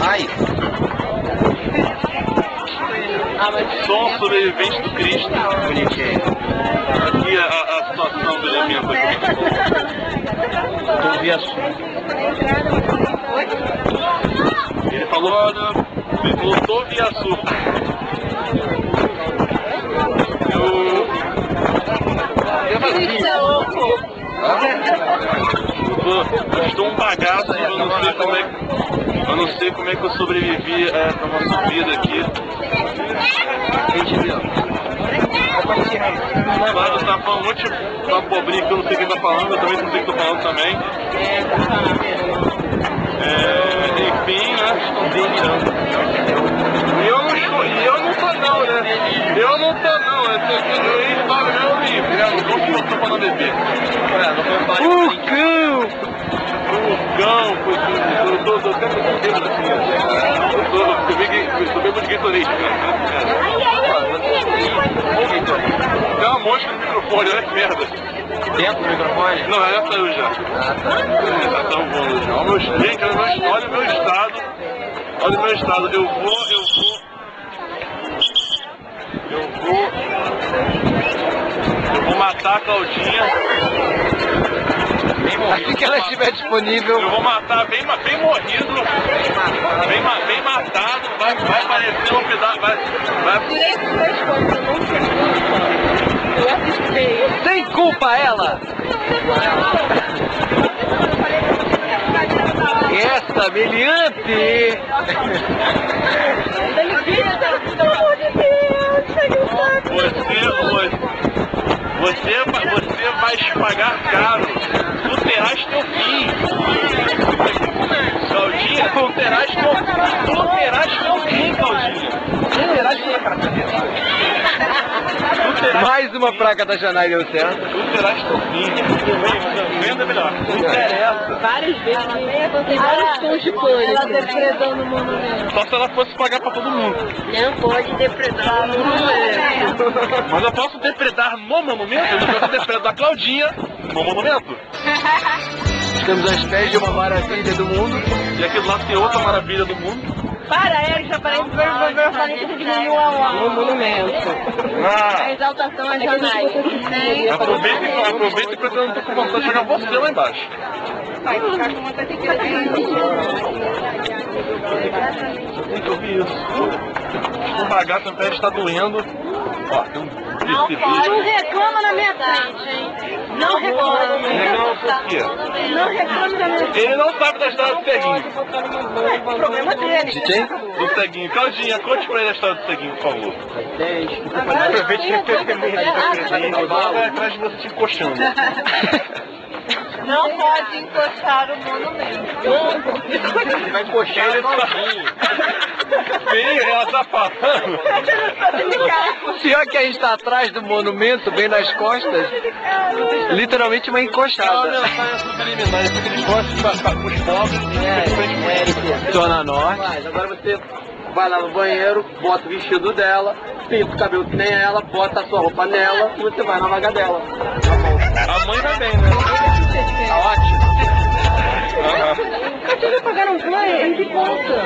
Ai. Sou um sobrevivente do Cristo. Bonitinho. Aqui a situação do elemento aqui. Tom Viaçu. Ele falou Tom Viaçu. Eu estou um bagaço, eu não sei como é que eu sobrevivi a uma subida aqui. Claro, tá falando um monte de abobrinha que eu não sei quem tá falando, eu também não sei o que tô falando também. Enfim, né? E eu não tô não, né? Eu não tô não, eu falo meu livro, né? Não tô que eu tô falando bebê. Eu tô até com bêbado assim, eu tô bêbado de Gatorade. Tem uma mosca no microfone, olha que merda. Dentro do microfone? Não, ela saiu já. Ah, tá. Já tá voando já. Gente, olha o meu estado. Olha o meu estado. Eu vou matar a Claudinha. Assim que ela estiver disponível. Eu vou matar bem morrido. Bem matado. Vai aparecer um pedaço. Eu assustei. Sem culpa ela! Essa meliante! Pelo amor de Deus, Você vai pagar caro. Tu terás teu fim. Claudinha, tu terás teu fim, Claudinha. Tu terás teu Mais uma placa da Janai deu certo. Tu terás teu fim. Venda melhor. Não interessa. várias vezes, tem vários tons de pânico. Ela depredando o monumento. Só se ela fosse pagar pra todo mundo. Não pode depredar o monumento. Mas eu posso depredar no monumento? Eu não posso depredar a Claudinha no monumento. Estamos aos pés de uma maravilha do mundo. E aqui do lado tem outra maravilha do mundo. Para, Eric, já parece que eu falei que você diminuiu o monumento. A exaltação a Janai. Aproveita e pretendo não tô com vontade de jogar você lá embaixo. Vai ficar com vontade de Tem que ouvir isso. O bagaço no pé está doendo. Ó, tem um não reclama na minha frente, hein? Não reclama. Não, por quê? Não reclama na minha frente. Ele não sabe da história do ceguinho. O problema dele. De quem? Do ceguinho. Claudinha, conte pra ele a história do ceguinho, por favor. Aproveite que O bala vai atrás de você te encoxando. Não pode encostar o monumento. Ele vai encoxar ele sozinho. Sim, ela tá falando. Pior que a gente tá atrás do monumento, bem nas costas, literalmente uma encoxada. Subliminar, isso que eles gostam de passar com os pobres. Zona Norte. Agora você vai lá no banheiro, bota o vestido dela, pinta o cabelo que nem ela, bota a sua roupa nela e você vai na vaga dela. A mãe vai bem, né? Tá ótimo. Vocês pagaram um play? Em que conta?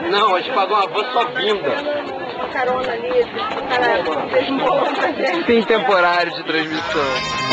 Não, a gente pagou uma van só vinda. Carona ali, caralho, vocês não vão fazer. Fim temporário de transmissão.